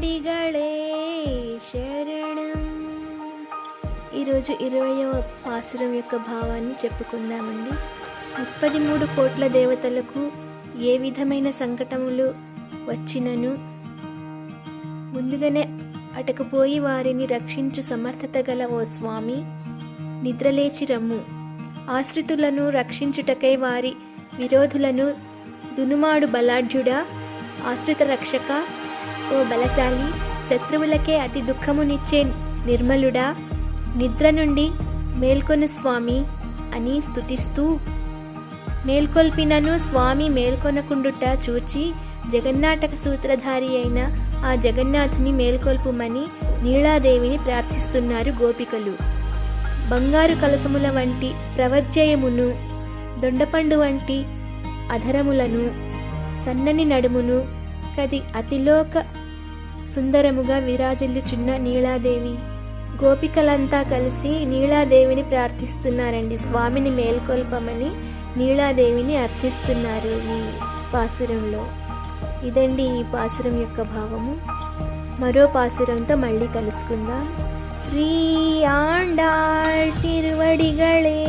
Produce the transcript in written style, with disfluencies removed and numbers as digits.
తిరువడిగళే శరణం. ఈరోజు 20వ పాసురం యొక్క భావాన్ని చెప్పుకుందామండి. 33 కోట్ల దేవతలకు ఏ విధమైన సంకటములు వచ్చినను ముందుగానే అటకపోయి వారిని రక్షించు సమర్థత గల ఓ స్వామి, నిద్రలేచి రమ్ము. ఆశ్రితులను రక్షించుటకై వారి విరోధులను దునుమాడు బలాఢ్యుడా, ఆశ్రిత రక్షక ఓ బలశాలి, శత్రువులకే అతి దుఃఖమునిచ్చే నిర్మలుడా, నిద్ర నుండి మేల్కొను స్వామి అని స్తుతిస్తూ, మేల్కొల్పినను స్వామి మేల్కొనకుండుట చూచి జగన్నాటక సూత్రధారి అయిన ఆ జగన్నాథుని మేల్కొల్పుమని నీలాదేవిని ప్రార్థిస్తున్నారు గోపికలు. బంగారు కలసముల వంటి ప్రవజ్జయమును, దొండపండు వంటి అధరములను, సన్నని నడుమును కది అతిలోక సుందరముగా విరాజిల్లుచున్న నీలాదేవి. గోపికలంతా కలిసి నీలాదేవిని ప్రార్థిస్తున్నారండి. స్వామిని మేల్కొల్పమని నీలాదేవిని అర్థిస్తున్నారు ఈ పాసురంలో. ఇదండి ఈ పాసురం యొక్క భావము. మరో పాసురంతో మళ్ళీ కలుసుకుందాం. శ్రీ ఆండాళ్ తిరువడిగళే